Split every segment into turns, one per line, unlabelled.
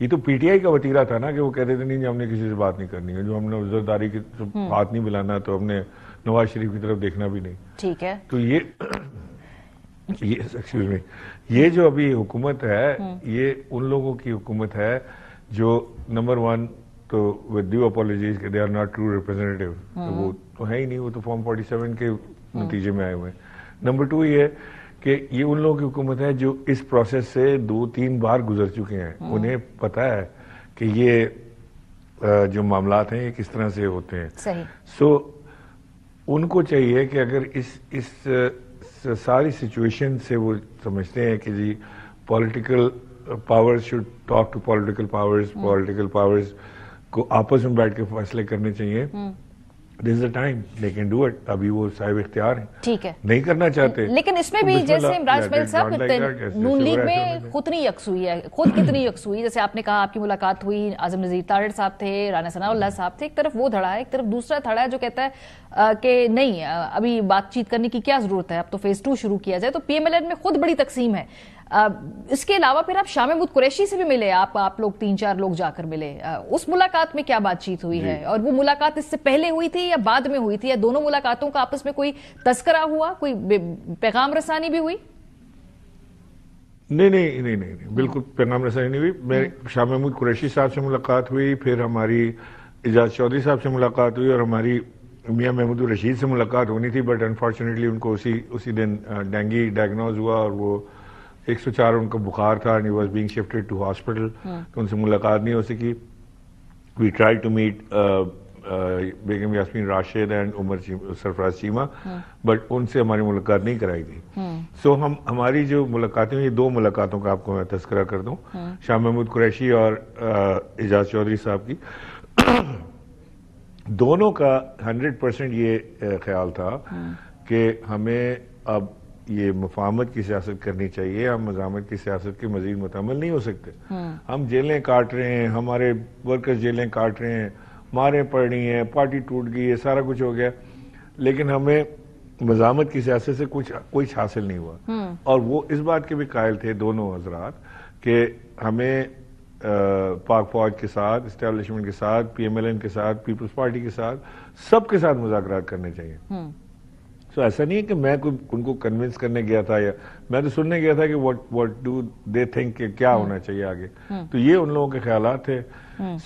یہ تو P T I کا وتیرہ تھا نا کہ وہ کہتے تھے نہیں ہم نے کسی سے بات نہیں کرنی ہے, جو ہم نے عزرداری کی ہاتھ نہیں ملانا تو ہم نے نواز شریف کی طرف دیکھنا بھی نہیں.
ٹھیک ہے,
تو یہ جو ابھی حکومت ہے یہ ان لوگوں کی حکومت ہے جو نمبر 1 تو ود ڈیو اپالوجیز کہ they are not true representative, وہ تو ہے ہی نہیں, وہ تو فارم 47 کے نتیجے میں آئے ہوئے ہیں. نمبر 2 یہ کہ یہ ان لوگوں کی حکومت ہے جو اس پروسیس سے 2-3 بار گزر چکے ہیں, انہیں پتا ہے کہ یہ جو معاملات ہیں یہ کس طرح سے ہوتے ہیں.
صحیح.
سو ان کو چاہیے کہ اگر اس ساری سچویشن سے وہ سمجھتے ہیں کہ جی political powers should talk to political powers کو آپس میں بیٹھ کے فیصلے کرنے چاہیے, this is a time they can do it. ابھی وہ صاحب اختیار ہیں,
ٹھیک ہے,
نہیں کرنا چاہتے.
لیکن اس میں بھی جیسے عمران اسماعیل صاحب نون لیگ میں کتنی یکسوئی ہے, خود کتنی یکسوئی, جیسے آپ نے کہا آپ کی ملاقات ہوئی, اعظم نذیر تارڑ صاحب تھے, رانا ثناء اللہ صاحب تھے, ایک طرف وہ دھڑا ہے, ایک طرف دوسرا دھڑا ہے جو کہتا ہے کہ نہیں ابھی بات چیت کرنے کی کیا ضرورت ہے, اب تو فیز 2 شروع کیا جائے. تو پی ایم ایل این میں خود بڑی تقسیم ہے. اس کے علاوہ پھر آپ شاہ محمود قریشی سے بھی ملے, آپ لوگ 3-4 لوگ جا کر ملے, اس ملاقات میں کیا بات چیت ہوئی ہے, اور وہ ملاقات اس سے پہلے ہوئی تھی یا بعد میں ہوئی تھی, یا دونوں ملاقاتوں کا آپس میں کوئی تذکرہ ہوا, کوئی پیغام رسانی بھی ہوئی؟
نہیں, بالکل پیغام رسانی نہیں ہوئی. میں شاہ محمود قریشی صاحب سے ملاقات ہوئی, پھر ہماری اعجاز چودھری صاحب سے ملاقات ہوئی, اور ہماری میاں محمود الرشید سے ملاقات ہونی تھی, بٹ انفارچونیٹلی ان کو اسی دن ڈینگی ڈائگنوز ہوا, اور وہ 104 ان کا بخار تھا, and he was being shifted to hospital. تو ان سے ملاقات نہیں ہو سکی. We tried to meet Begum Yasmin Rashid and Umar Sarfraz Cheema, but ان سے ہماری ملاقات نہیں کرائی گئی. سو ہماری جو ملاقاتیں, یہ 2 ملاقاتوں کا آپ کو میں تذکرہ کر دوں, شاہ محمود قریشی اور اعجاز چودھری صاحب کی. دونوں کا 100% یہ خیال تھا کہ ہمیں اب یہ مفاہمت کی سیاست کرنی چاہیے, ہم مزاحمت کی سیاست کے مزید متحمل نہیں ہو سکتے. ہم جیلیں کاٹ رہے ہیں, ہمارے ورکرز جیلیں کاٹ رہے ہیں, ماریں پڑ رہی ہیں, پارٹی ٹوٹ گئی ہے, سارا کچھ ہو گیا, لیکن ہمیں مزاحمت کی سیاست سے کچھ حاصل نہیں ہوا. اور وہ اس بات کے بھی قائل تھے دونوں حضرات کہ ہمیں پاک فوج کے ساتھ, اسٹیبلشمنٹ کے ساتھ, پی ایم ایل این کے ساتھ, پیپلز پارٹی کے ساتھ, سب کے ساتھ مذاکرات کرنے چاہیے. تو ایسا نہیں ہے کہ میں ان کو کنونس کرنے گیا تھا, یا میں تو سننے گیا تھا کہ what do they think کہ کیا ہونا چاہیے آگے. تو یہ ان لوگوں کے خیالات تھے.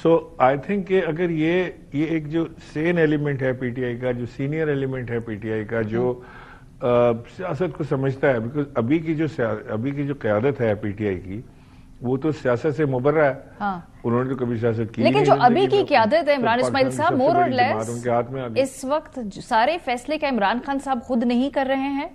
سو آئی تھنک کہ اگر یہ ایک جو سین ایلیمنٹ ہے پی ٹی آئی کا, جو سینئر ایلیمنٹ ہے پی ٹی آئی کا, جو سیاست کو سمجھتا ہے, بیکاز ابھی کی جو قیادت ہے پی ٹی آئی کی, وہ تو سیاست سے مبرہ ہے. انہوں نے تو کبھی سیاست کی,
لیکن جو ابھی کی قیادت ہے عمران اسماعیل صاحب, مور اور لیس اس وقت سارے فیصلے کا عمران خان صاحب خود نہیں کر رہے ہیں.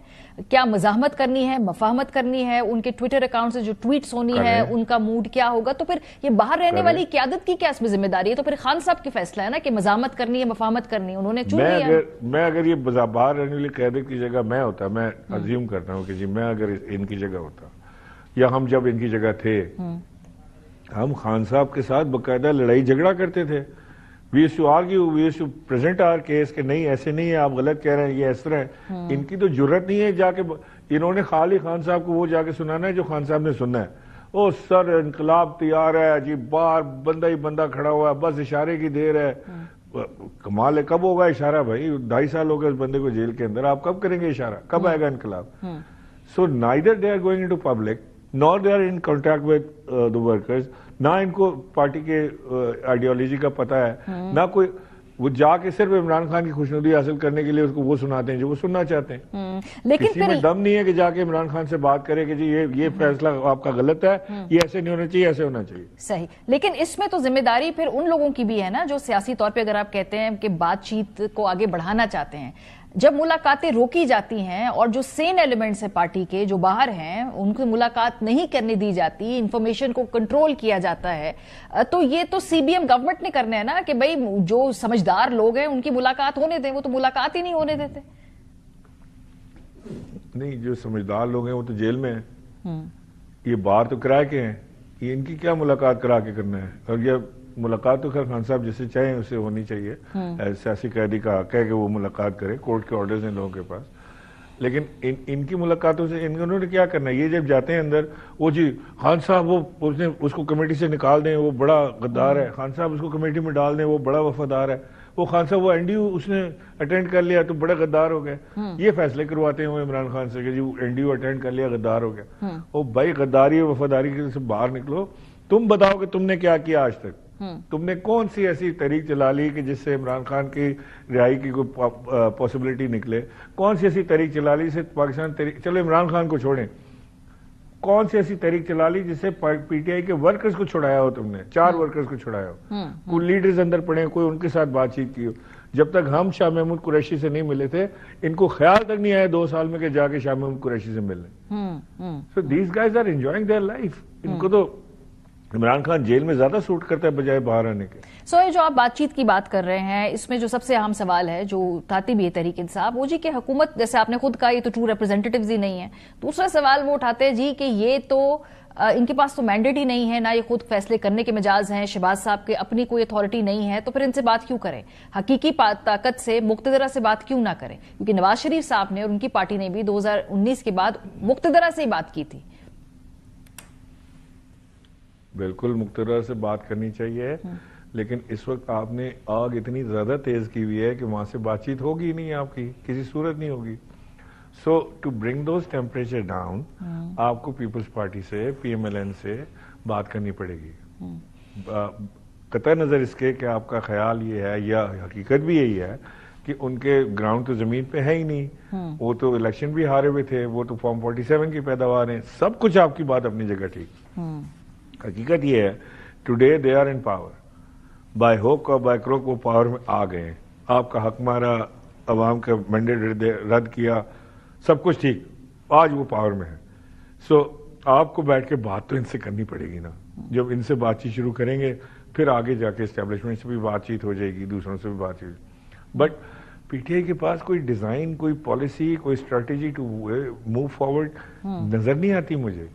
کیا مزاحمت کرنی ہے, مفاہمت کرنی ہے, ان کے ٹویٹر اکاؤنٹ سے جو ٹویٹس ہونی ہے, ان کا موڈ کیا ہوگا, تو پھر یہ باہر رہنے والی قیادت کی کیا اس میں ذمہ داری ہے؟ تو پھر خان صاحب کی فیصلہ ہے نا کہ مزاحمت کرنی ہے, مفاہمت کرنی ہے, انہوں نے چن لیا.
میں اگر یہ باہر رہنے والی قیادت کی جگہ میں ہوتا, میں ازیوم کرتا ہوں کہ جی میں اگر ان کی جگہ ہوتا, یا ہم جب ان کی جگہ تھے, ہم خان صاحب کے ساتھ باقاعدہ لڑائی جھگڑا کرتے تھے. We used to argue, we used to present our case کہ نہیں ایسے نہیں ہے, آپ غلط کہہ رہے ہیں, یہ اس طرح ہے. ان کی تو جرت نہیں ہے جا کے, انہوں نے خالی خان صاحب کو وہ جا کے سنانا ہے جو خان صاحب نے سننا ہے. او سر انقلاب تیار ہے جی, باہر بندہ ہی بندہ کھڑا ہوا ہے, بس اشارے کی دیر ہے. کمال ہے, کب ہوگا اشارہ بھائی؟ 2.5 سال ہو گئے اس بندے کو جیل کے اندر, آپ کب کریں گے اشارہ, کب آئے گا انقلاب؟ So neither they are going into public nor they are in contact with the workers. نہ ان کو پارٹی کے آئیڈیالوجی کا پتہ ہے, نہ کوئی, وہ جا کے صرف عمران خان کی خوشنودی حاصل کرنے کے لیے اس کو وہ سناتے ہیں جو وہ سننا چاہتے ہیں. لیکن کسی میں دم نہیں ہے کہ جا کے عمران خان سے بات کرے کہ جی یہ فیصلہ آپ کا غلط ہے, یہ ایسے نہیں ہونا چاہیے, ایسے ہونا چاہیے.
صحیح. لیکن اس میں تو ذمہ داری پھر ان لوگوں کی بھی ہے نا جو سیاسی طور پہ, اگر آپ کہتے ہیں کہ بات چیت کو آگے بڑھانا چاہتے ہیں, جب ملاقاتیں روکی جاتی ہیں اور جو سین ایلیمنٹس ہیں پارٹی کے جو باہر ہیں ان کو ملاقات نہیں کرنے دی جاتی, انفارمیشن کو کنٹرول کیا جاتا ہے, تو یہ تو سی بی ایم گورنمنٹ نے کرنا ہے نا کہ بھئی جو سمجھدار لوگ ہیں ان کی ملاقات ہونے دیں. وہ تو ملاقات ہی نہیں ہونے دیتے.
نہیں, جو سمجھدار لوگ ہیں وہ تو جیل میں ہیں. یہ باہر تو کرائے کے ہیں, یہ ان کی کیا ملاقات کرا کے کرنا ہے؟ اور یہ ملاقات تو خیر خان صاحب جسے چاہیں اسے ہونی چاہیے, سیاسی قیدی کا حق ہے کہ وہ ملاقات کرے, کورٹ کے آرڈرز ہیں لوگوں کے پاس. لیکن ان کی ملاقاتوں سے انہوں نے کیا کرنا ہے؟ یہ جب جاتے ہیں اندر، وہ جی خان صاحب وہ اس کو کمیٹی سے نکال دیں، وہ بڑا غدار ہے، خان صاحب اس کو کمیٹی میں ڈال دیں، وہ بڑا وفادار ہے، وہ خان صاحب وہ این ڈی یو اس نے اٹینڈ کر لیا تو بڑا غدار ہو گئے. یہ فیصلے کرواتے ہیں وہ عمران خان سے کہ جی این ڈی یو اٹینڈ کر لیا، غدار ہو گیا. وہ بھائی غداری اور وفاداری سے باہر نکلو. تم بتاؤ کہ تم نے کیا کیا آج تک؟ تم نے کون سی ایسی تحریک چلا لی کہ جس سے عمران خان کی رہائی کی کوئی پاسبلٹی نکلے؟ کون سی ایسی تحریک چلا لی جس سے پاکستان تحریک، چلو عمران خان کو چھوڑیں، کون سی ایسی تحریک چلا لی جس سے پی ٹی آئی کے ورکرز کو چھڑایا ہو؟ تم نے 4 ورکرز کو چھڑایا ہو. کوئی لیڈرز اندر پڑے، کوئی ان کے ساتھ بات چیت کی ہو. جب تک ہم شاہ محمود قریشی سے نہیں ملے تھے، ان کو خیال تک نہیں آیا 2 سال میں کہ جا کے شاہ محمود قریشی سے مل لیں. So these guys are enjoying their life. ان کو تو عمران خان جیل میں زیادہ سوٹ کرتا ہے بجائے باہر آنے کے.
سو یہ جو آپ بات چیت کی بات کر رہے ہیں، اس میں جو سب سے اہم سوال ہے جو اٹھاتی بھی ہے تحریک انصاف، وہ جی کہ حکومت، جیسے آپ نے خود کہا، یہ تو ٹرو ریپرزینٹیٹیوز ہی نہیں ہے. دوسرا سوال وہ اٹھاتے ہیں جی کہ یہ تو ان کے پاس تو مینڈیٹ ہی نہیں ہے، نہ یہ خود فیصلے کرنے کے مجاز ہیں، شہباز صاحب کے اپنی کوئی اتھارٹی نہیں ہے، تو پھر ان سے بات کیوں کریں؟ حقیقی طاقت سے، مقتدرہ سے بات کیوں نہ کریں؟ کیونکہ نواز شریف صاحب نے اور ان کی پارٹی نے بھی 2019 کے بعد مقتدرہ سے ہی بات کی تھی.
بالکل مقتدر سے بات کرنی چاہیے، لیکن اس وقت آپ نے آگ اتنی زیادہ تیز کی ہوئی ہے کہ وہاں سے بات چیت ہوگی نہیں، آپ کی کسی صورت نہیں ہوگی. So to bring those temperature down, آپ کو پیپلز پارٹی سے، پی ایم ایل این سے بات کرنی پڑے گی. قطع نظر اس کے کہ آپ کا خیال یہ ہے یا حقیقت بھی یہی ہے کہ ان کے گراؤنڈ تو زمین پہ ہے ہی نہیں. وہ تو الیکشن بھی ہارے ہوئے تھے، وہ تو فارم 47 کی پیداوار ہیں. سب کچھ آپ کی بات اپنی جگہ ٹھیک. حقیقت یہ ہے today they are in power, by hook اور بائی کروک وہ پاور میں آ گئے ہیں. آپ کا حق مارا، عوام کا مینڈیٹ رد کیا، سب کچھ ٹھیک، آج وہ پاور میں ہے. سو آپ کو بیٹھ کے بات تو ان سے کرنی پڑے گی نا. جب ان سے بات چیت شروع کریں گے پھر آگے جا کے اسٹیبلشمنٹ سے بھی بات چیت ہو جائے گی، دوسروں سے بھی بات چیت. بٹ پی ٹی آئی کے پاس کوئی ڈیزائن، کوئی پالیسی، کوئی اسٹریٹجی ٹو موو فارورڈ نظر نہیں آتی مجھے.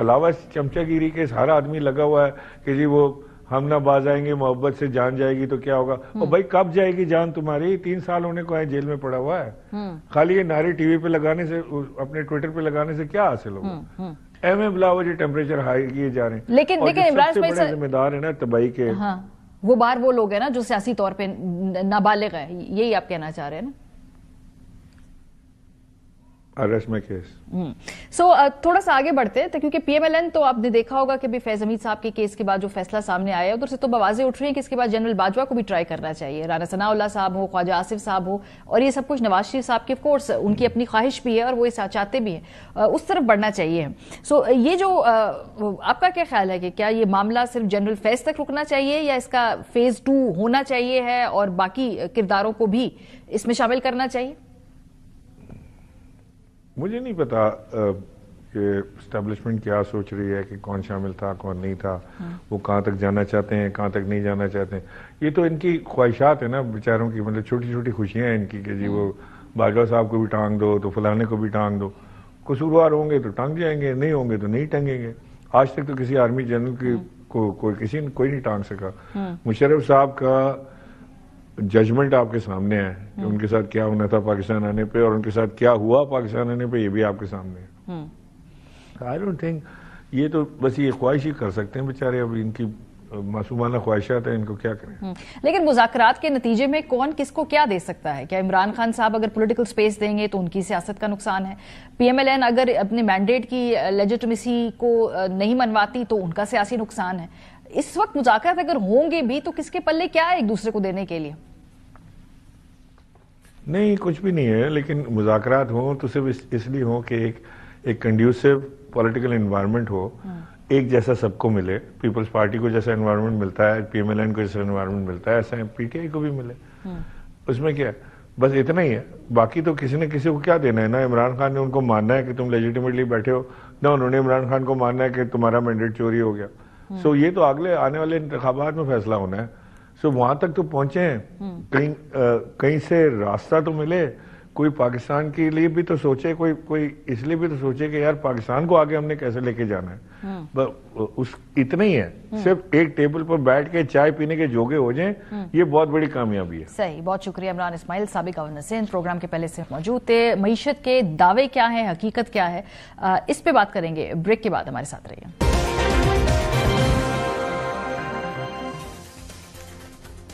علاوہ چمچہ گیری کے ہر آدمی لگا ہوا ہے کہ جی وہ ہم نہ باز آئیں گے، محبت سے جان جائے گی تو کیا ہوگا. اور بھائی کب جائے گی جان تمہاری؟ 3 سال ہونے کو ہے جیل میں پڑا ہوا ہے. خالی یہ نعرے ٹی وی پہ لگانے سے، اپنے ٹویٹر پہ لگانے سے کیا حاصل ہوگا؟ ایم اے بلا وجہ ٹیمپریچر ہائی کیے جا رہے ہیں.
لیکن
سب سے بڑے ذمہ دار ہیں نا تباہی کے،
وہ باہر وہ لوگ ہیں نا جو سیاسی طور پہ نابالغ ہیں. یہی آپ کہنا چاہ رہے ہیں نا؟ سو تھوڑا سا آگے بڑھتے ہیں کیونکہ پی ایم ایل این تو آپ نے دیکھا ہوگا کہ فیض حمید صاحب کے کیس کے بعد جو فیصلہ سامنے آیا ادھر سے تو بوازیں اٹھ رہی ہیں کہ اس کے بعد جنرل باجوہ کو بھی ٹرائی کرنا چاہیے. رانا ثناء اللہ صاحب ہو، خواجہ آصف صاحب ہو، اور یہ سب کچھ نواز شریف صاحب کی آف کورس ان کی اپنی خواہش بھی ہے اور وہ اس چاہتے بھی ہیں، اس طرف بڑھنا چاہیے. سو یہ جو آپ کا کیا خیال ہے کہ کیا یہ معاملہ صرف جنرل فیض تک رکنا چاہیے یا اس کا فیز 2 ہونا چاہیے ہے اور باقی کرداروں کو بھی اس میں شامل کرنا چاہیے؟
مجھے نہیں پتا کہ اسٹیبلشمنٹ کیا سوچ رہی ہے کہ کون شامل تھا کون نہیں تھا، وہ کہاں تک جانا چاہتے ہیں کہاں تک نہیں جانا چاہتے ہیں. یہ تو ان کی خواہشات ہیں نا بیچاروں کی، مطلب چھوٹی چھوٹی خوشیاں ہیں ان کی کہ جی وہ باجوہ صاحب کو بھی ٹانگ دو تو فلانے کو بھی ٹانگ دو. قصوروار ہوں گے تو ٹانگ جائیں گے، نہیں ہوں گے تو نہیں ٹنگیں گے. آج تک تو کسی آرمی جنرل کی کوئی نہیں ٹانگ سکا. مشرف صاحب کا ججمنٹ آپ کے سامنے ہے کہ ان کے ساتھ کیا ہونا تھا پاکستان آنے پہ اور ان کے ساتھ کیا ہوا پاکستان آنے پہ، یہ بھی آپ کے سامنے ہے. آئی ڈونٹ تھنک یہ تو بس یہ خواہش ہی کر سکتے ہیں بیچارے، اب ان کی معصومانہ خواہشات ہیں، ان کو کیا کریں.
لیکن مذاکرات کے نتیجے میں کون کس کو کیا دے سکتا ہے؟ کیا عمران خان صاحب اگر پولیٹیکل سپیس دیں گے تو ان کی سیاست کا نقصان ہے، پی ایم ایل این اگر اپنے مینڈیٹ کی لیجیٹمیسی کو نہیں منواتی تو ان کا سیاسی نقصان ہے. اس وقت مذاکرات اگر ہوں گے بھی تو کس کے پلے کیا ہے ایک دوسرے کو دینے کے لیے؟
نہیں کچھ بھی نہیں ہے، لیکن مذاکرات ہوں تو صرف اس لیے ہوں کہ ایک کنڈیوسو پولیٹیکل انوائرمنٹ ہو، ایک جیسا سب کو ملے. پیپلز پارٹی کو جیسا انوائرمنٹ ملتا ہے، پی ایم ایل این کو جیسا انوائرمنٹ ملتا ہے، ایسا پی ٹی آئی کو بھی ملے. اس میں کیا ہے، بس اتنا ہی ہے. باقی تو کسی نے کسی کو کیا دینا ہے. نہ عمران خان نے ان کو ماننا ہے کہ تم لیجیٹیمیٹلی بیٹھے ہو، نہ انہوں نے عمران خان کو ماننا ہے کہ تمہارا مینڈیٹ چوری ہو گیا. سو یہ تو اگلے آنے والے انتخابات میں فیصلہ ہونا ہے. سو وہاں تک تو پہنچے ہیں، کہیں سے راستہ تو ملے، کوئی پاکستان کے لیے بھی تو سوچے, کوئی اس لیے بھی تو سوچے کہ یار پاکستان کو آگے ہم نے کیسے لے کے جانا ہے. اتنا ہی ہے, صرف ایک ٹیبل پر بیٹھ کے چائے پینے کے جوگے ہو جائیں, یہ بہت بڑی کامیابی ہے.
صحیح, بہت شکریہ عمران اسماعیل, سابق گورنر سندھ, پروگرام کے پہلے سے موجود تھے. معیشت کے دعوے کیا ہیں, حقیقت کیا ہے, اس پہ بات کریں گے. بریک کے بعد ہمارے ساتھ رہیے.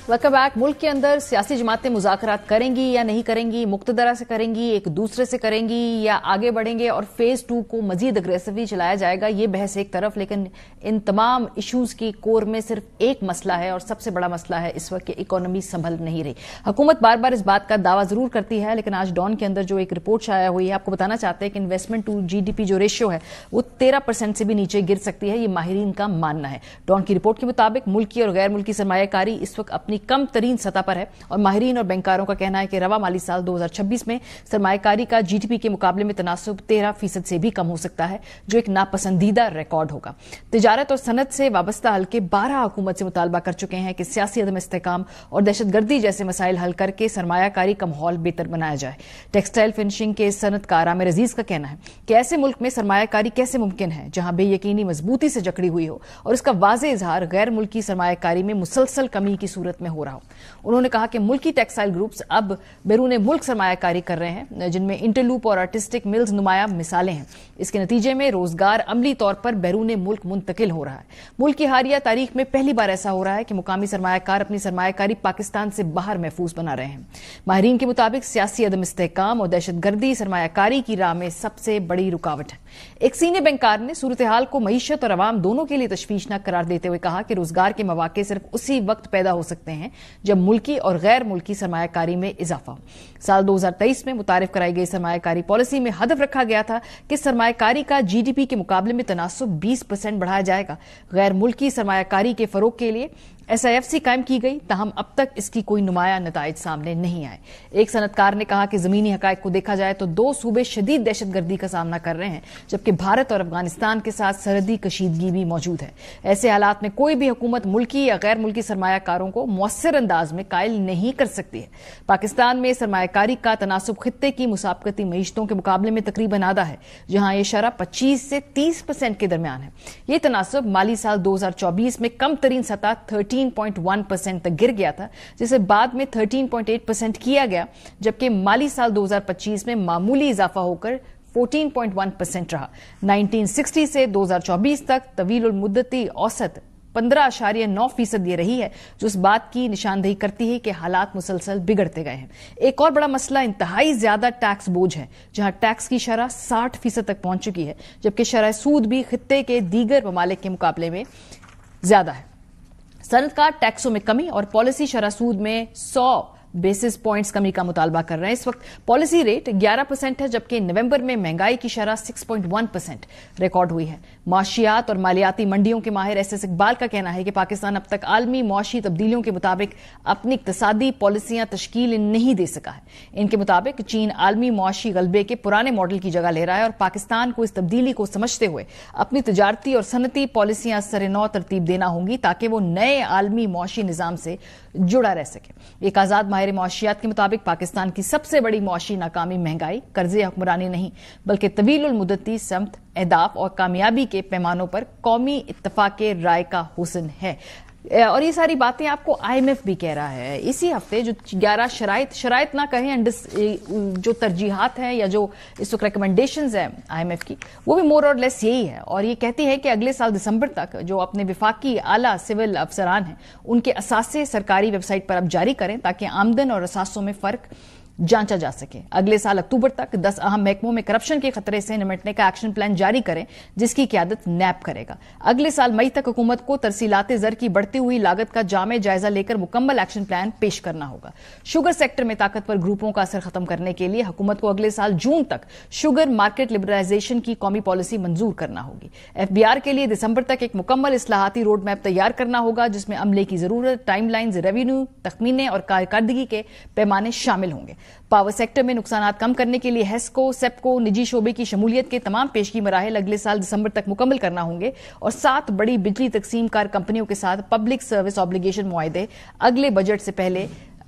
Welcome back. ملک کے اندر سیاسی جماعتیں مذاکرات کریں گی یا نہیں کریں گی, مقتدرہ سے کریں گی, ایک دوسرے سے کریں گی, یا آگے بڑھیں گے اور فیز 2 کو مزید اگریسولی چلایا جائے گا, یہ بحث ایک طرف. لیکن ان تمام ایشوز کی کور میں صرف ایک مسئلہ ہے, اور سب سے بڑا مسئلہ ہے اس وقت کہ اکانومی سنبھل نہیں رہی. حکومت بار بار اس بات کا دعویٰ ضرور کرتی ہے, لیکن آج ڈان کے اندر جو ایک رپورٹ شائع ہوئی ہے, آپ کو بتانا چاہتے ہیں کہ investment to G D P جو ریشیو ہے وہ 13% سے بھی نیچے گر سکتی ہے, یہ ماہرین کا ماننا ہے. ڈان کی رپورٹ کے مطابق ملکی اور غیر ملکی سرمایہ کاری اس وقت اپنی کم ترین سطح پر ہے, اور ماہرین اور بینکاروں کا کہنا ہے کہ رواں مالی سال 2026 میں سرمایہ کاری کا جی ڈی پی کے مقابلے میں تناسب 13% سے بھی کم ہو سکتا ہے, جو ایک ناپسندیدہ ریکارڈ ہوگا. تجارت اور صنعت سے وابستہ حلقے 12 حکومت سے مطالبہ کر چکے ہیں کہ سیاسی عدم استحکام اور دہشت گردی جیسے مسائل حل کر کے سرمایہ کاری کا ماحول بہتر بنایا جائے. ٹیکسٹائل فنشنگ کے صنعت کار عامر عزیز کا کہنا ہے کہ ایسے ملک میں سرمایہ کاری کیسے ممکن ہے جہاں بے یقینی مضبوطی سے جکڑی ہوئی ہو, اور اس کا واضح اظہار غیر ملکی سرمایہ کاری میں مسلسل کمی کی صورت میں ہو رہا ہو. انہوں نے کہا کہ ملکی ٹیکسٹائل گروپس اب بیرون ملک سرمایہ کاری کر رہے ہیں, جن میں انٹرلوپ اور آرٹسٹک ملز نمایاں مثالیں ہیں. اس کے نتیجے میں روزگار عملی طور پر بیرون ملک منتقل ہو رہا ہے. ملک کی حالیہ تاریخ میں پہلی بار ایسا ہو رہا ہے کہ مقامی سرمایہ کار اپنی سرمایہ کاری پاکستان سے باہر محفوظ بنا رہے ہیں. ماہرین کے مطابق سیاسی عدم استحکام اور دہشت گردی سرمایہ کاری کی راہ میں سب سے بڑی رکاوٹ ہے. ایک سینئر بینکار نے صورتحال کو معیشت اور عوام دونوں کے لیے تشویشناک قرار دیتے ہوئے کہا کہ روزگار کے مواقع صرف اسی وقت پیدا ہو سکتے ہیں جب ملکی اور غیر ملکی سرمایہ کاری میں اضافہ ہو. سال 2023 میں متعارف کرائی گئی سرمایہ کاری پالیسی میں ہدف رکھا گیا تھا کہ سرمایہ کاری کا جی ڈی پی کے مقابلے میں تناسب 20% بڑھایا جائے گا. غیر ملکی سرمایہ کاری کے فروغ کے لیے SIFC قائم کی گئی, تاہم اب تک اس کی کوئی نمایاں نتائج سامنے نہیں آئے. ایک صنعت کار نے کہا کہ زمینی حقائق کو دیکھا جائے تو 2 صوبے شدید دہشت گردی کا سامنا کر رہے ہیں, جبکہ بھارت اور افغانستان کے ساتھ سرحدی کشیدگی بھی موجود ہے. ایسے حالات میں کوئی بھی حکومت ملکی یا غیر ملکی سرمایہ کاروں کو مؤثر انداز میں قائل نہیں کر سکتی ہے. پاکستان میں سرمایہ کاری کا تناسب خطے کی مسابقتی معیشتوں کے مقابلے میں تقریباً آدھا ہے, جہاں یہ شرح 25 سے 30% کے درمیان ہے. یہ تناسب مالی سال 2024 میں کم ترین سطح 13.1% تک گر گیا تھا, جسے بعد میں 13.8% کیا گیا, جبکہ مالی سال 2025 میں معمولی اضافہ ہو کر 14.1% رہا. 1960 سے 2024 تک طویل المدتی اوسط 15.9% یہ رہی ہے, جو اس بات کی نشاندہی کرتی ہے کہ حالات مسلسل بگڑتے گئے ہیں. ایک اور بڑا مسئلہ انتہائی زیادہ ٹیکس بوجھ ہے, جہاں ٹیکس کی شرح 60% تک پہنچ چکی ہے, جبکہ شرح سود بھی خطے کے دیگر ممالک کے مقابلے میں زیادہ ہے. صنعت کار ٹیکسوں میں کمی اور پالیسی شرح سود میں 100 بیسس پوائنٹس کمی کا مطالبہ کر رہے ہیں. اس وقت پالیسی ریٹ 11% ہے, جبکہ نومبر میں مہنگائی کی شرح 6.1% ریکارڈ ہوئی ہے. معاشیات اور مالیاتی منڈیوں کے ماہر SS اقبال کا کہنا ہے کہ پاکستان اب تک عالمی معاشی تبدیلیوں کے مطابق اپنی اقتصادی پالیسیاں تشکیل نہیں دے سکا ہے. ان کے مطابق چین عالمی معاشی غلبے کے پرانے ماڈل کی جگہ لے رہا ہے, اور پاکستان کو اس تبدیلی کو سمجھتے ہوئے اپنی تجارتی اور صنعتی پالیسیاں سر نو ترتیب دینا ہوں گی, تاکہ وہ نئے عالمی معاشی نظام سے جڑا رہ سکے. ایک آزاد ماہر معاشیات کے مطابق پاکستان کی سب سے بڑی معاشی ناکامی مہنگائی, قرض حکمرانی نہیں بلکہ طویل المدتی سمت, اہداف اور کامیابی کے پیمانوں پر قومی اتفاق رائے کا حسن ہے. اور یہ ساری باتیں آپ کو IMF بھی کہہ رہا ہے. اسی ہفتے جو 11 شرائط نہ کہیں, جو ترجیحات ہیں یا جو اس وقت ریکمنڈیشنز ہیں IMF کی, وہ بھی مور اور لیس یہی ہے, اور یہ کہتی ہے کہ اگلے سال دسمبر تک جو اپنے وفاقی اعلیٰ سول افسران ہیں ان کے اثاثے سرکاری ویب سائٹ پر اب جاری کریں, تاکہ آمدن اور اثاثوں میں فرق جانچا جا سکے. اگلے سال اکتوبر تک 10 اہم محکموں میں کرپشن کے خطرے سے نمٹنے کا ایکشن پلان جاری کریں, جس کی قیادت نیب کرے گا. اگلے سال مئی تک حکومت کو ترسیلات زر کی بڑھتی ہوئی لاگت کا جامع جائزہ لے کر مکمل ایکشن پلان پیش کرنا ہوگا. شوگر سیکٹر میں طاقتور گروپوں کا اثر ختم کرنے کے لیے حکومت کو اگلے سال جون تک شوگر مارکیٹ لبرلائزیشن کی قومی پالیسی منظور کرنا ہوگی. FBR کے لیے دسمبر تک ایک مکمل اصلاحاتی روڈ میپ تیار کرنا ہوگا, جس میں عملے کی ضرورت, ٹائم لائنز, ریونیو تخمینے اور کارکردگی کے پیمانے شامل ہوں گے. پاور سیکٹر میں نقصانات کم کرنے کے لیے ہیسکو, سیپکو, نجی شعبے کی شمولیت کے تمام پیشگی مراحل اگلے سال دسمبر تک مکمل کرنا ہوں گے, اور 7 بڑی بجلی تقسیم کار کمپنیوں کے ساتھ پبلک سروس آبلیگیشن معاہدے اگلے بجٹ سے پہلے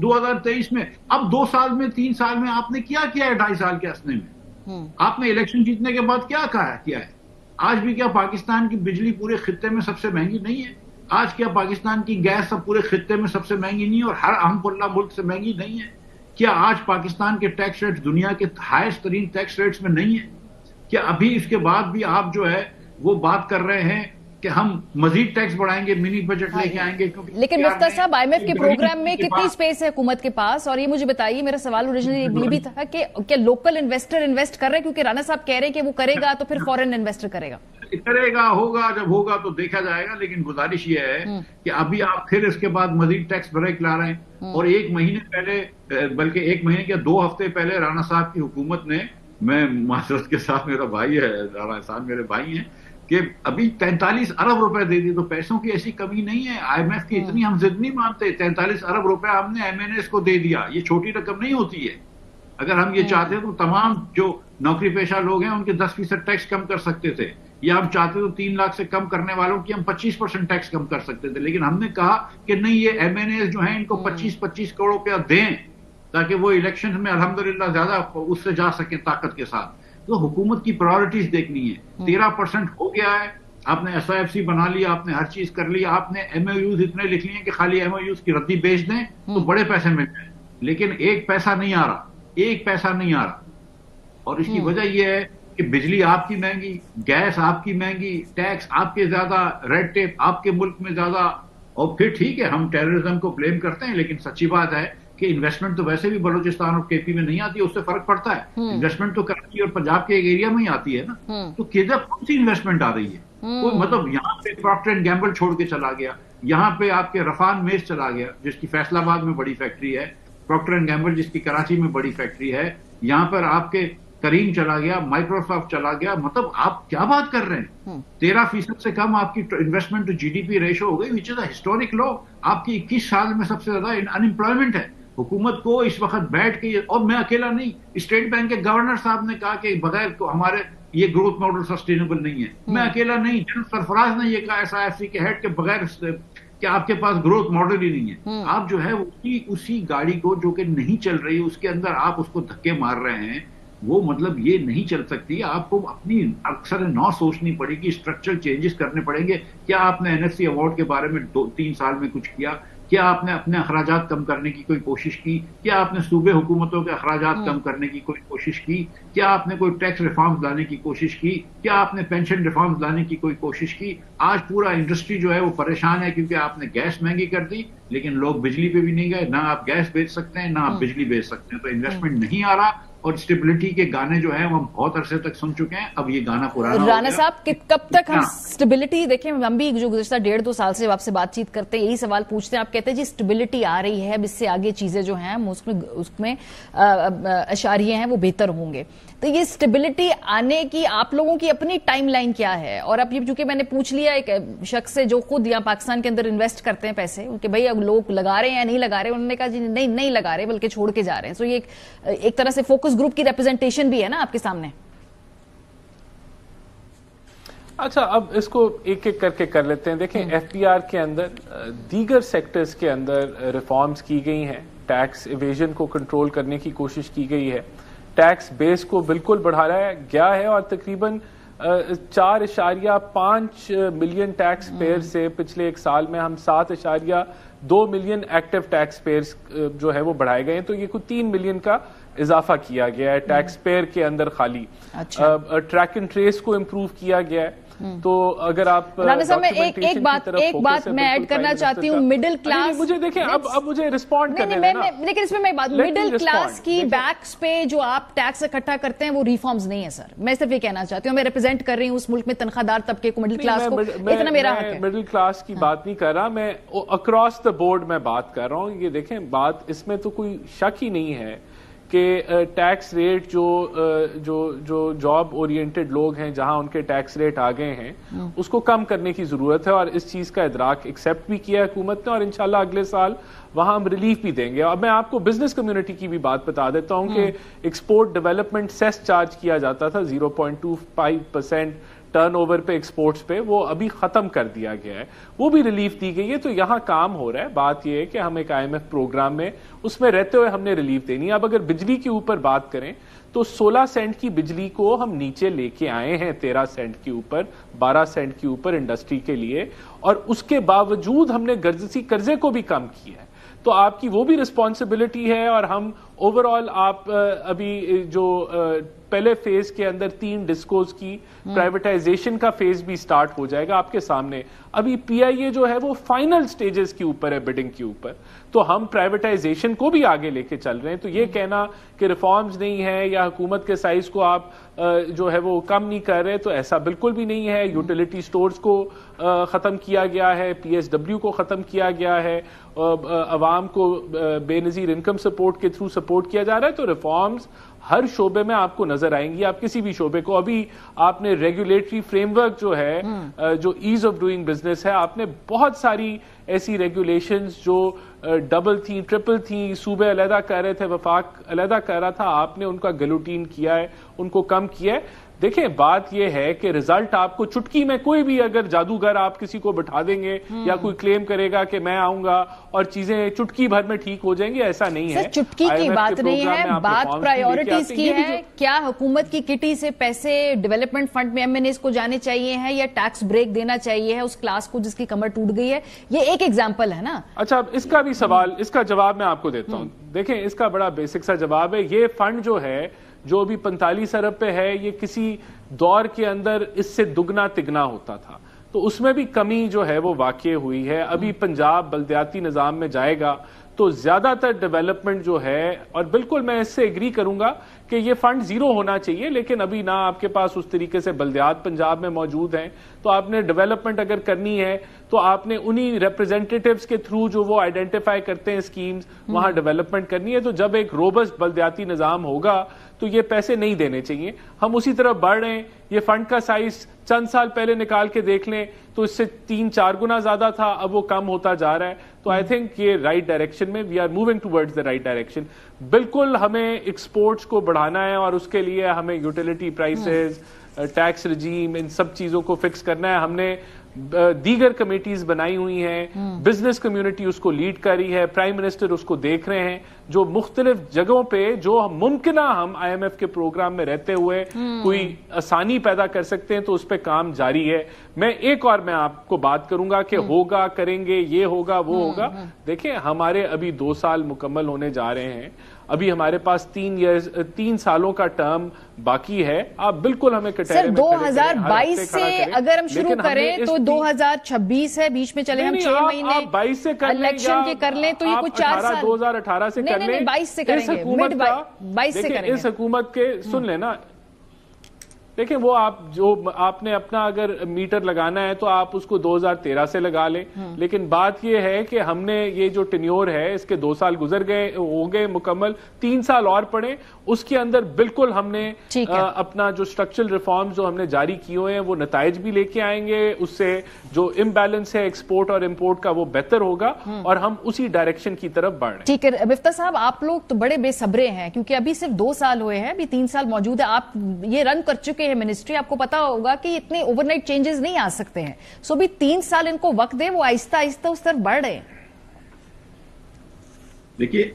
2023 میں. اب 2 سال میں 3 سال میں آپ نے کیا کیا ہے 2.5 سال کے عرصے میں؟ آپ نے الیکشن جیتنے کے بعد کیا کیا ہے؟ آج بھی کیا پاکستان کی بجلی پورے خطے میں سب سے مہنگی نہیں ہے؟ آج کیا پاکستان کی گیس سب پورے خطے میں سب سے مہنگی نہیں ہے اور ہر اہم اللہ ملک سے مہنگی نہیں ہے؟ کیا آج پاکستان کے ٹیکس ریٹس دنیا کے ہائیسٹ ترین ٹیکس ریٹس میں نہیں ہے؟ کیا ابھی اس کے بعد بھی آپ جو ہے وہ بات کر رہے ہیں کہ ہم مزید ٹیکس بڑھائیں گے، منی بجٹ لے کے آئیں گے؟
لیکن مفتر صاحب آئی ایم ایف کے پروگرام میں کتنی اسپیس ہے حکومت کے پاس؟ اور یہ مجھے بتائیے، میرا سوال اوریجنلی یہ بھی تھا کہ کیا لوکل انویسٹر انویسٹ کر رہے ہیں؟ کیونکہ رانا صاحب کہہ رہے ہیں کہ وہ کرے گا تو پھر فورن انویسٹر کرے گا
ہوگا جب ہوگا تو دیکھا جائے گا. لیکن گزارش یہ ہے کہ ابھی آپ پھر اس کے بعد مزید ٹیکس بریک لا رہے ہیں. اور 1 مہینے پہلے، بلکہ 1 مہینے کے 2 ہفتے پہلے رانا صاحب کی حکومت نے، میں معذرت کے ساتھ، میرا بھائی ہے رانا صاحب، میرے بھائی ہیں، کہ ابھی 43 ارب روپے دے دی. تو پیسوں کی ایسی کمی نہیں ہے. آئی ایم ایف کی اتنی ہم ضد نہیں مانتے. 43 ارب روپے ہم نے MNAs کو دے دیا. یہ چھوٹی رقم نہیں ہوتی ہے. اگر ہم یہ چاہتے تو تمام جو نوکری پیشہ لوگ ہیں ان کے 10% ٹیکس کم کر سکتے تھے، یا ہم چاہتے تو 3 لاکھ سے کم کرنے والوں کی ہم 25% ٹیکس کم کر سکتے تھے. لیکن ہم نے کہا کہ نہیں، یہ MNAs جو ہیں ان کو 25 کروڑ روپیہ دیں تاکہ وہ الیکشن میں الحمدللہ زیادہ اس سے جا سکیں طاقت کے ساتھ. تو حکومت کی پرائورٹیز دیکھنی ہے. 13% ہو گیا ہے. آپ نے SIFC بنا لیا، آپ نے ہر چیز کر لی، آپ نے MOUs اتنے لکھ لیے کہ خالی MOUs کی ردی بیچ دیں تو بڑے پیسے مل جائیں. لیکن 1 پیسہ نہیں آ رہا، 1 پیسہ نہیں آ رہا. اور اس کی وجہ یہ ہے کہ بجلی آپ کی مہنگی، گیس آپ کی مہنگی، ٹیکس آپ کے زیادہ، ریڈ ٹیپ آپ کے ملک میں زیادہ. اور پھر ٹھیک ہے ہم ٹیررزم کو بلیم کرتے ہیں، لیکن سچی بات ہے کہ انویسٹمنٹ تو ویسے بھی بلوچستان اور KP میں نہیں آتی، اس سے فرق پڑتا ہے. انویسٹمنٹ تو کراچی اور پنجاب کے ایک ایریا میں ہی آتی ہے نا. تو کدھر کون سی انویسٹمنٹ آ رہی ہے؟ کوئی مطلب یہاں پہ پراکٹر اینڈ گیمبل چھوڑ کے چلا گیا، یہاں پہ آپ کے رفان میز چلا گیا جس کی فیصل آباد میں بڑی فیکٹری ہے، پراکٹر اینڈ گیمبل جس کی کراچی میں بڑی فیکٹری ہے، یہاں پر آپ کے کریم چلا گیا، مائکروسافٹ چلا گیا. مطلب آپ کیا بات کر رہے ہیں؟ 13% سے کم آپ کی انویسٹمنٹ ٹو GDP ریشو ہو گئی، وچ از اے ہسٹورک لو. آپ کی 21 سال میں سب سے زیادہ ان امپلائمنٹ ہے. حکومت کو اس وقت بیٹھ کے، اور میں اکیلا نہیں، اسٹیٹ بینک کے گورنر صاحب نے کہا کہ بغیر ہمارے یہ گروتھ ماڈل سسٹینیبل نہیں ہے. میں اکیلا نہیں، جنرل سرفراز نے یہ کہا SIFC کے ہیڈ کے بغیر کہ آپ کے پاس گروتھ ماڈل ہی نہیں ہے. آپ جو ہے اسی گاڑی کو جو کہ نہیں چل رہی اس کے اندر آپ اس کو دھکے مار رہے ہیں. وہ مطلب یہ نہیں چل سکتی. آپ کو اپنی اکثر نو سوچنی پڑے گی، اسٹرکچرل چینجز کرنے پڑیں گے. کیا آپ نے NFC ایوارڈ کے بارے میں 2-3 سال میں کچھ کیا؟ کیا آپ نے اپنے اخراجات کم کرنے کی کوئی کوشش کی؟ کیا آپ نے صوبے حکومتوں کے اخراجات کم کرنے کی کوئی کوشش کی؟ کیا آپ نے کوئی ٹیکس ریفارمز لانے کی کوشش کی؟ کیا آپ نے پینشن ریفارمز لانے کی کوئی کوشش کی؟ آج پورا انڈسٹری جو ہے وہ پریشان ہے کیونکہ آپ نے گیس مہنگی کر دی، لیکن لوگ بجلی پہ بھی نہیں گئے. نہ آپ گیس بیچ سکتے ہیں، نہ آپ بجلی بیچ سکتے ہیں. تو انویسٹمنٹ نہیں آ رہا. اور اسٹیبلٹی کے گانے جو ہیں وہ ہم بہت عرصے تک سن چکے ہیں. اب یہ گانا پرانا.
رانا صاحب کب تک ہم اسٹیبلٹی دیکھیں؟ ہم بھی جو گزشتہ 1.5-2 سال سے آپ سے بات چیت کرتے ہیں، یہی سوال پوچھتے ہیں. آپ کہتے ہیں جی اسٹیبلٹی آ رہی ہے، اب اس سے آگے چیزیں جو ہیں اس میں اشاریے ہیں وہ بہتر ہوں گے. تو یہ اسٹیبلٹی آنے کی آپ لوگوں کی اپنی ٹائم لائن کیا ہے؟ اور اب یہ چونکہ میں نے پوچھ لیا ایک شخص سے جو خود یہاں پاکستان کے اندر انویسٹ کرتے ہیں پیسے، کہ بھائی اب لوگ لگا رہے ہیں یا نہیں لگا رہے، انہوں نے کہا جی نہیں لگا رہے بلکہ چھوڑ کے جا رہے ہیں. سو یہ ایک طرح سے فوکس گروپ کی ریپرزنٹیشن بھی ہے نا آپ کے سامنے.
اچھا اب اس کو ایک ایک کر کے کر لیتے ہیں. دیکھیں FPR کے اندر دیگر سیکٹرز کے اندر ریفارمز کی گئی ہیں. ٹیکس ایویژن کو کنٹرول کرنے کی کوشش کی گئی ہے. ٹیکس بیس کو بالکل بڑھایا گیا ہے اور تقریباً 4.5 ملین ٹیکس پیئر سے پچھلے 1 سال میں ہم 7.2 ملین ایکٹیو ٹیکس پیئرز جو ہے وہ بڑھائے گئے ہیں. تو یہ کوئی 3 ملین کا اضافہ کیا گیا ہے ٹیکس پیئر کے اندر. خالی ٹریک اینڈ ٹریس کو امپروو کیا گیا ہے. تو اگر آپ
رانا صاحب میں ایک بات میں ایڈ کرنا چاہتی ہوں. مڈل کلاس،
مجھے دیکھیں اب مجھے رسپونڈ کرنے دینا.
لیکن اس میں بات مڈل کلاس کی بیکس پہ جو آپ ٹیکس اکٹھا کرتے ہیں وہ ریفارمز نہیں ہے سر. میں صرف یہ کہنا چاہتی ہوں، میں ریپرزینٹ کر رہی ہوں اس ملک میں تنخواہ دار طبقے کو، مڈل کلاس کو. اتنا میرا حق ہے.
مڈل کلاس کی بات نہیں کر رہا میں، اکراس دا بورڈ میں بات کر رہا ہوں. یہ دیکھیں بات اس میں تو کوئی شک ہی نہیں ہے کہ ٹیکس ریٹ جو جاب اورینٹڈ لوگ ہیں جہاں ان کے ٹیکس ریٹ آ گئے ہیں اس کو کم کرنے کی ضرورت ہے. اور اس چیز کا ادراک ایکسیپٹ بھی کیا حکومت نے، اور انشاءاللہ اگلے سال وہاں ہم ریلیف بھی دیں گے. اب میں آپ کو بزنس کمیونٹی کی بھی بات بتا دیتا ہوں کہ ایکسپورٹ ڈیولپمنٹ سیس چارج کیا جاتا تھا 0.25% ٹرن اوور پہ ایکسپورٹس پہ وہ ابھی ختم کر دیا گیا ہے, وہ بھی ریلیف دی گئی ہے. تو یہاں کام ہو رہا ہے. بات یہ ہے کہ ہم ایک IMF پروگرام میں اس میں رہتے ہوئے ہم نے ریلیف دینی ہے. اب اگر بجلی کے اوپر بات کریں تو 16 سینٹ کی بجلی کو ہم نیچے لے کے آئے ہیں 13 سینٹ کے اوپر, 12 سینٹ کے اوپر انڈسٹری کے لیے, اور اس کے باوجود ہم نے قرضے کو بھی کم کیا ہے. تو آپ کی وہ بھی رسپانسبلٹی ہے. اور ہم اوور آل آپ ابھی جو پہلے فیز کے اندر 3 ڈسکوز کی پرائیویٹائزیشن کا فیز بھی سٹارٹ ہو جائے گا آپ کے سامنے. ابھی PIA جو ہے وہ فائنل سٹیجز کے اوپر ہے بڈنگ کے اوپر, تو ہم پرائیویٹائزیشن کو بھی آگے لے کے چل رہے ہیں. تو یہ کہنا کہ ریفارمز نہیں ہے یا حکومت کے سائز کو آپ جو ہے وہ کم نہیں کر رہے, تو ایسا بالکل بھی نہیں ہے. یوٹیلیٹی سٹورز کو ختم کیا گیا ہے, PSW کو ختم کیا گیا ہے, عوام کو بے نظیر انکم سپورٹ کے تھرو سپورٹ کیا جا رہا ہے. تو ریفارمز ہر شعبے میں آپ کو نظر آئیں گی. آپ کسی بھی شعبے کو, ابھی آپ نے ریگولیٹری فریم ورک جو ہے, جو ایز آف ڈوئنگ بزنس ہے, آپ نے بہت ساری ایسی ریگولیشنز جو ڈبل تھیں, ٹرپل تھیں, صوبے علیحدہ کر رہے تھے, وفاق علیحدہ کر رہا تھا, آپ نے ان کا گلوٹین کیا ہے, ان کو کم کیا ہے. دیکھیں بات یہ ہے کہ رزلٹ آپ کو چٹکی میں, کوئی بھی اگر جادوگر آپ کسی کو بٹھا دیں گے یا کوئی کلیم کرے گا کہ میں آؤں گا اور چیزیں چٹکی بھر میں ٹھیک ہو جائیں گی, ایسا نہیں ہے.
چٹکی کی بات نہیں ہے, بات پرائیورٹیز کی ہے. کیا حکومت کی کٹی سے پیسے ڈیولپمنٹ فنڈ میں MNAs کو جانے چاہیے ہیں یا ٹیکس بریک دینا چاہیے ہے اس کلاس کو جس کی کمر ٹوٹ گئی ہے؟ یہ ایک ایگزامپل ہے نا.
اچھا, اس کا بھی سوال, اس کا جواب میں آپ کو دیتا ہوں. دیکھیں اس کا بڑا بیسک سا جواب ہے. یہ فنڈ جو ہے جو ابھی 45 ارب پہ ہے, یہ کسی دور کے اندر اس سے دگنا تگنا ہوتا تھا, تو اس میں بھی کمی جو ہے وہ واقع ہوئی ہے. ابھی پنجاب بلدیاتی نظام میں جائے گا تو زیادہ تر ڈیولپمنٹ جو ہے, اور بالکل میں اس سے ایگری کروں گا کہ یہ فنڈ زیرو ہونا چاہیے, لیکن ابھی نہ آپ کے پاس اس طریقے سے بلدیات پنجاب میں موجود ہیں. تو آپ نے ڈیولپمنٹ اگر کرنی ہے تو آپ نے انہی ریپرزینٹیٹیوز کے تھرو جو وہ آئیڈینٹیفائی کرتے ہیں اسکیمز, وہاں ڈیولپمنٹ کرنی ہے. تو جب ایک روبسٹ بلدیاتی نظام ہوگا تو یہ پیسے نہیں دینے چاہیے. ہم اسی طرح بڑھ رہے ہیں. یہ فنڈ کا سائز چند سال پہلے نکال کے دیکھ لیں تو اس سے 3-4 گنا زیادہ تھا, اب وہ کم ہوتا جا رہا ہے. تو آئی تھنک یہ رائٹ ڈائریکشن میں, we are moving towards the right direction. بالکل ہمیں ایکسپورٹس کو بڑھانا ہے اور اس کے لیے ہمیں یوٹیلیٹی پرائسز, ٹیکس رجیم, ان سب چیزوں کو فکس کرنا ہے. ہم نے دیگر کمیٹیز بنائی ہوئی ہیں, بزنس کمیونٹی اس کو لیڈ کر رہی ہے, پرائم منسٹر اس کو دیکھ رہے ہیں. جو مختلف جگہوں پہ جو ممکنہ ہم IMF کے پروگرام میں رہتے ہوئے کوئی آسانی پیدا کر سکتے ہیں تو اس پہ کام جاری ہے. میں آپ کو بات کروں گا کہ ہوگا, کریں گے, یہ ہوگا, وہ ہوگا. دیکھیں ہمارے ابھی 2 سال مکمل ہونے جا رہے ہیں, ابھی ہمارے پاس 3 سالوں کا ٹرم باقی ہے. آپ بالکل ہمیں
سر 2022 سے اگر ہم شروع کریں تو 2026 ہے, بیچ میں چلے ہم 6 مہینے
22 سے
الیکشن کے کر لیں تو یہ کچھ 4 سال
2018 سے کر لیں,
22 سے کریں گے, 22 سے کریں گے.
اس حکومت کے سن لینا, دیکھیں وہ آپ نے اپنا اگر میٹر لگانا ہے تو آپ اس کو 2013 سے لگا لیں. لیکن بات یہ ہے کہ ہم نے یہ جو ٹینیور ہے اس کے 2 سال گزر گئے, ہو گئے مکمل, 3 سال اور پڑے. اس کے اندر بالکل ہم نے اپنا جو اسٹرکچرل ریفارمز جو ہم نے جاری کیے ہوئے ہیں وہ نتائج بھی لے کے آئیں گے. اس سے جو امبیلنس ہے ایکسپورٹ اور امپورٹ کا وہ بہتر ہوگا اور ہم اسی ڈائریکشن کی طرف بڑھ رہے ہیں.
ٹھیک ہے مفتاح صاحب, آپ لوگ تو بڑے بے صبرے ہیں کیونکہ ابھی صرف 2 سال ہوئے ہیں, ابھی 3 سال موجود ہے. آپ یہ رن کر چکے ہیں منسٹری, آپ کو پتا ہوگا کہ اتنے اوور نائٹ چینجز نہیں آ سکتے ہیں. سو بھی 3 سال ان کو وقت دیں, وہ آہستہ آہستہ اس طرف بڑھ رہے ہیں.
دیکھیے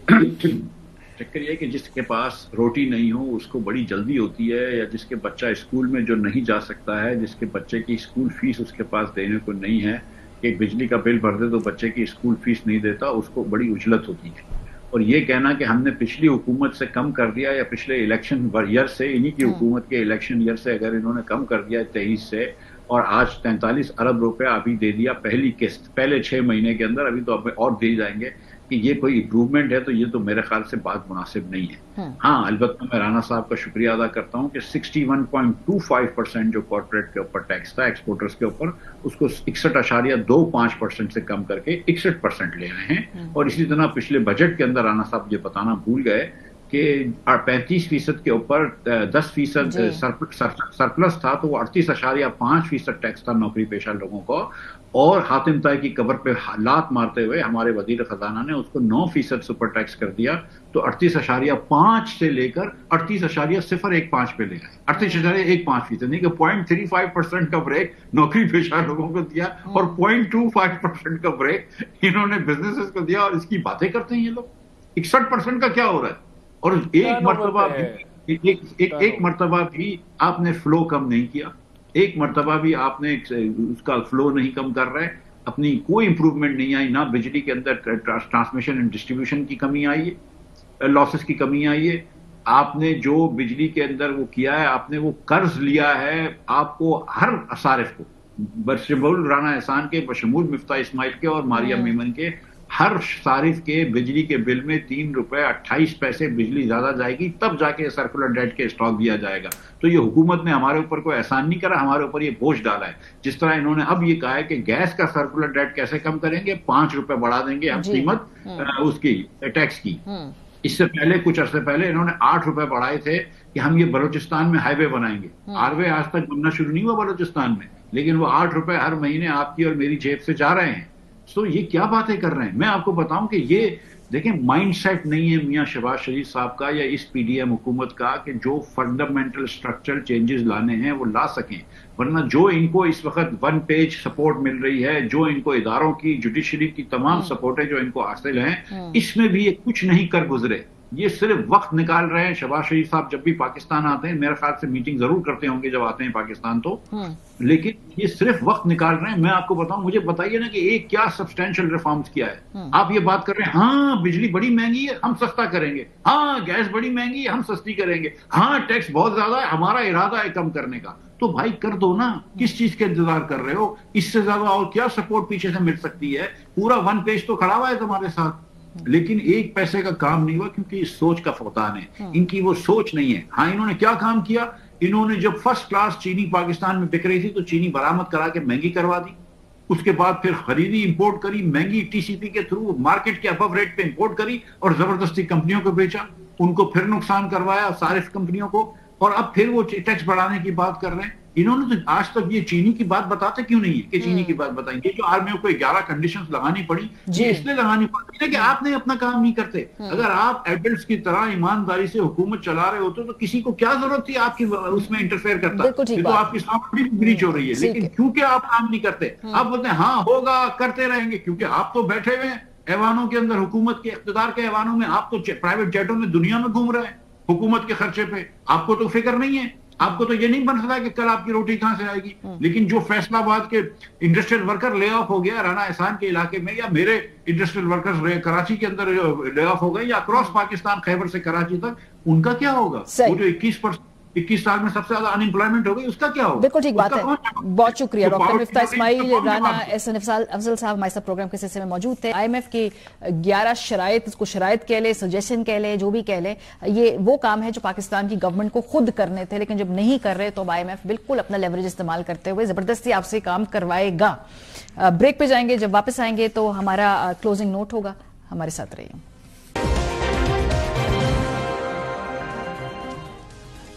چکر یہ کہ جس کے پاس روٹی نہیں ہو اس کو بڑی جلدی ہوتی ہے, یا جس کے بچہ اسکول میں جو نہیں جا سکتا ہے, جس کے بچے کی اسکول فیس اس کے پاس دینے کو نہیں ہے, کہ بجلی کا بل بھر دے تو بچے کی اسکول فیس نہیں دیتا, اس کو بڑی اجلت ہوتی ہے. اور یہ کہنا کہ ہم نے پچھلی حکومت سے کم کر دیا یا پچھلے الیکشن ایئر سے, انہی کی حکومت کے الیکشن ایئر سے اگر انہوں نے کم کر دیا 23 سے اور آج 43 ارب روپے ابھی دے دیا پہلی قسط پہلے 6 مہینے کے اندر, ابھی تو اور دے جائیں گے, کہ یہ کوئی امپروومنٹ ہے, تو یہ تو میرے خیال سے بات مناسب نہیں ہے. ہاں البتہ میں رانا صاحب کا شکریہ ادا کرتا ہوں کہ 61.25% جو کارپوریٹ کے اوپر ٹیکس تھا ایکسپورٹرز کے اوپر, اس کو 61.25% سے کم کر کے 61% لے آئے ہیں. اور اسی طرح پچھلے بجٹ کے اندر رانا صاحب یہ بتانا بھول گئے کہ 35% کے اوپر 10% سرپلس تھا، تو وہ 38.5% ٹیکس تھا نوکری پیشہ لوگوں کو، اور حاتم طائی کی قبر پہ لات مارتے ہوئے ہمارے وزیر خزانہ نے اس کو 9% سپر ٹیکس کر دیا، تو 38.5 سے لے کر 38.015 پہ لے آئے، 38.15%، نہیں کہ 0.35% کا بریک نوکری پیشہ لوگوں کو دیا اور 0.25% کا بریک انہوں نے بزنسز کو دیا، اور اس کی باتیں کرتے ہیں یہ لوگ۔ 61% کا کیا ہو رہا ہے؟ اور ایک مرتبہ بھی آپ نے فلو کم نہیں کیا، ایک مرتبہ بھی آپ نے اس کا فلو نہیں کم کر رہے، اپنی کوئی امپروومنٹ نہیں آئی، نہ بجلی کے اندر ٹرانسمیشن اینڈ ڈسٹریبیوشن کی کمی آئی ہے، لاسز کی کمی آئی ہے، آپ نے جو بجلی کے اندر وہ کیا ہے، آپ نے وہ قرض لیا ہے، آپ کو ہر صارف کو بشمول رانا احسان کے، بشمول مفتاح اسماعیل کے اور ماریہ میمن کے، ہر صارف کے بجلی کے بل میں 3 روپے 28 پیسے بجلی زیادہ جائے گی، تب جا کے سرکولر ڈیٹ کے اسٹاک دیا جائے گا۔ تو یہ حکومت نے ہمارے اوپر کوئی احسان نہیں کرا، ہمارے اوپر یہ بوجھ ڈالا ہے۔ جس طرح انہوں نے اب یہ کہا ہے کہ گیس کا سرکولر ڈیٹ کیسے کم کریں گے، 5 روپے بڑھا دیں گے ہم قیمت اس کی ٹیکس کی۔ اس سے پہلے کچھ عرصے پہلے انہوں نے 8 روپے بڑھائے تھے کہ ہم یہ بلوچستان میں ہائی وے بنائیں گے۔ ہائی وے آج تک بننا شروع نہیں ہوا بلوچستان میں، لیکن وہ 8 روپے ہر مہینے آپ کی اور میری جیب سے جا رہے ہیں۔ سو یہ کیا باتیں کر رہے ہیں؟ میں آپ کو بتاؤں کہ یہ دیکھیں مائنڈ سیٹ نہیں ہے میاں شہباز شریف صاحب کا یا اس پی ڈی ایم حکومت کا کہ جو فنڈامنٹل اسٹرکچرل چینجز لانے ہیں وہ لا سکیں، ورنہ جو ان کو اس وقت 1 پیج سپورٹ مل رہی ہے، جو ان کو اداروں کی جوڈیشری کی تمام سپورٹیں جو ان کو حاصل ہیں، اس میں بھی یہ کچھ نہیں کر گزرے۔ یہ صرف وقت نکال رہے ہیں۔ شہباز شریف صاحب جب بھی پاکستان آتے ہیں، میرے خیال سے میٹنگ ضرور کرتے ہوں گے جب آتے ہیں پاکستان تو، لیکن یہ صرف وقت نکال رہے ہیں۔ میں آپ کو بتاؤں، مجھے بتائیے نا کہ ایک کیا سبسٹینشیل ریفارمز کیا ہے؟ آپ یہ بات کر رہے ہیں ہاں بجلی بڑی مہنگی ہے ہم سستا کریں گے، ہاں گیس بڑی مہنگی ہے ہم سستی کریں گے، ہاں ٹیکس بہت زیادہ ہے ہمارا ارادہ ہے کم کرنے کا۔ تو بھائی کر دو نا، کس چیز کا انتظار کر رہے ہو؟ اس سے زیادہ اور کیا سپورٹ پیچھے سے مل سکتی ہے؟ پورا 1 پیج تو کھڑا ہوا ہے تمہارے ساتھ، لیکن 1 پیسے کا کام نہیں ہوا، کیونکہ اس سوچ کا فقدان ہے، ان کی وہ سوچ نہیں ہے۔ ہاں انہوں نے کیا کام کیا؟ انہوں نے جب فرسٹ کلاس چینی پاکستان میں بک رہی تھی تو چینی برآمد کرا کے مہنگی کروا دی، اس کے بعد پھر خریدی، امپورٹ کری مہنگی، ٹی سی پی کے تھرو مارکیٹ کے ابو ریٹ پہ امپورٹ کری اور زبردستی کمپنیوں کو بیچا، ان کو پھر نقصان کروایا صارف کمپنیوں کو، اور اب پھر وہ ٹیکس بڑھانے کی بات کر رہے ہیں۔ انہوں نے تو آج تک یہ چینی کی بات بتاتے کیوں نہیں ہے کہ چینی کی بات بتائیں گے؟ جو آرمیوں کو 11 کنڈیشنز لگانی پڑی، یہ اس لیے لگانی پڑی ہے کہ آپ نے اپنا کام نہیں کرتے۔ اگر آپ ایڈلٹس کی طرح ایمانداری سے حکومت چلا رہے ہوتے تو کسی کو کیا ضرورت تھی آپ کی اس میں انٹرفیئر کرتا؟ یہ تو آپ کی سامنے بریچ ہو رہی ہے، لیکن کیونکہ آپ کام نہیں کرتے، آپ بولتے ہیں ہاں ہوگا کرتے رہیں گے، کیونکہ آپ تو بیٹھے ہوئے ہیں ایوانوں کے اندر، حکومت کے اقتدار کے ایوانوں میں، آپ تو پرائیویٹ جیٹوں میں دنیا میں گھوم رہے ہیں حکومت کے خرچے پہ، آپ کو تو فکر نہیں ہے، آپ کو تو یہ نہیں بن سکتا کہ کل آپ کی روٹی کہاں سے آئے گی۔ لیکن جو فیصلہ آباد کے انڈسٹریل ورکر لے آف ہو گیا رانا احسان کے علاقے میں، یا میرے انڈسٹریل ورکرز کراچی کے اندر لے آف ہو گئے، یا اکراس پاکستان خیبر سے کراچی تک، ان کا کیا ہوگا؟ وہ جو 21 سال میں سب سے زیادہ ان امپلائمنٹ ہو گئی، اس کا کیا ہوگا؟
بالکل ٹھیک بات ہے، بہت شکریہ ڈاکٹر مفتاح اسماعیل۔ رانا احسان افضل صاحب ہمارے ساتھ پروگرام کے سلسلے میں موجود تھے۔ آئی ایم ایف کی 11 شرائط، اس کو شرائط کہہ لے، سجیشن کہہ لے، جو بھی کہہ لے، یہ وہ کام ہے جو پاکستان کی گورنمنٹ کو خود کرنے تھے، لیکن جب نہیں کر رہے تو آئی ایم ایف بالکل اپنا لیوریج استعمال کرتے ہوئے زبردستی آپ سے کام کروائے گا۔ بریک پہ جائیں گے، جب واپس آئیں گے تو ہمارا کلوزنگ نوٹ ہوگا، ہمارے ساتھ رہیے۔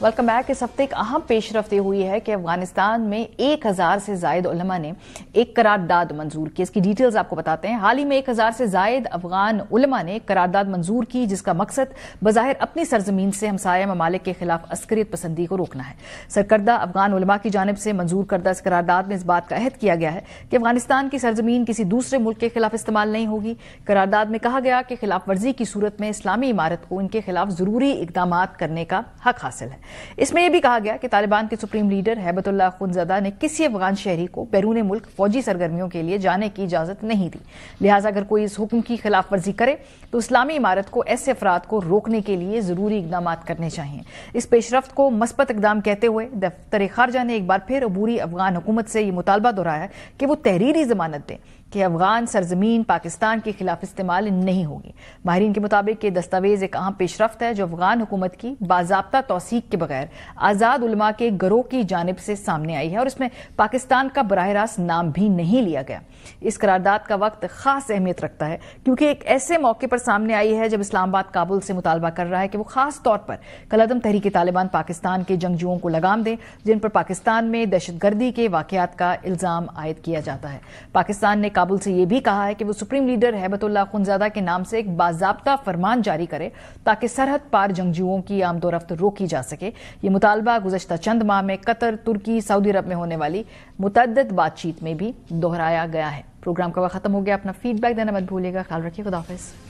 Welcome back. اس ہفتے ایک اہم پیش رفت یہ ہوئی ہے کہ افغانستان میں 1000 سے زائد علماء نے ایک قرارداد منظور کی۔ اس کی ڈیٹیلز آپ کو بتاتے ہیں۔ حال ہی میں 1000 سے زائد افغان علماء نے ایک قرارداد منظور کی، جس کا مقصد بظاہر اپنی سرزمین سے ہمسایہ ممالک کے خلاف عسکریت پسندی کو روکنا ہے۔ سرکردہ افغان علماء کی جانب سے منظور کردہ اس قرارداد میں اس بات کا عہد کیا گیا ہے کہ افغانستان کی سرزمین کسی دوسرے ملک کے خلاف استعمال نہیں ہوگی۔ قرارداد میں کہا گیا کہ خلاف ورزی کی صورت میں اسلامی عمارت کو ان کے خلاف ضروری اقدامات کرنے کا حق حاصل ہے۔ اس میں یہ بھی کہا گیا کہ طالبان کے سپریم لیڈر ہیبت اللہ اخونزادہ نے کسی افغان شہری کو بیرون ملک فوجی سرگرمیوں کے لیے جانے کی اجازت نہیں دی، لہٰذا اگر کوئی اس حکم کی خلاف ورزی کرے تو اسلامی عمارت کو ایسے افراد کو روکنے کے لیے ضروری اقدامات کرنے چاہیے۔ اس پیش رفت کو مثبت اقدام کہتے ہوئے دفتر خارجہ نے ایک بار پھر عبوری افغان حکومت سے یہ مطالبہ دہرایا کہ وہ تحریری ضمانت دیں کہ افغان سرزمین پاکستان کے خلاف استعمال نہیں ہوگی۔ ماہرین کے مطابق یہ دستاویز ایک اہم پیش رفت ہے جو افغان حکومت کی باضابطہ توثیق کے بغیر آزاد علماء کے گروہ کی جانب سے سامنے آئی ہے، اور اس میں پاکستان کا براہ راست نام بھی نہیں لیا گیا۔ اس قرارداد کا وقت خاص اہمیت رکھتا ہے کیونکہ ایک ایسے موقع پر سامنے آئی ہے جب اسلام آباد کابل سے مطالبہ کر رہا ہے کہ وہ خاص طور پر کالعدم تحریک طالبان پاکستان کے جنگجوؤں کو لگام دیں جن پر پاکستان میں دہشت گردی کے واقعات کا الزام عائد کیا جاتا ہے۔ پاکستان نے کابل سے یہ بھی کہا ہے کہ وہ سپریم لیڈر ہیبت اللہ اخونزادہ کے نام سے ایک باضابطہ فرمان جاری کرے تاکہ سرحد پار جنگجوؤں کی آمد و رفت روکی جا سکے۔ یہ مطالبہ گزشتہ چند ماہ میں قطر، ترکی، سعودی عرب میں ہونے والی متعدد بات چیت میں بھی دہرایا گیا ہے۔ پروگرام کا وقت ختم ہو گیا۔ اپنا فیڈ بیک دینا مت بھولیے گا۔ خیال رکھیے۔ خدا حافظ۔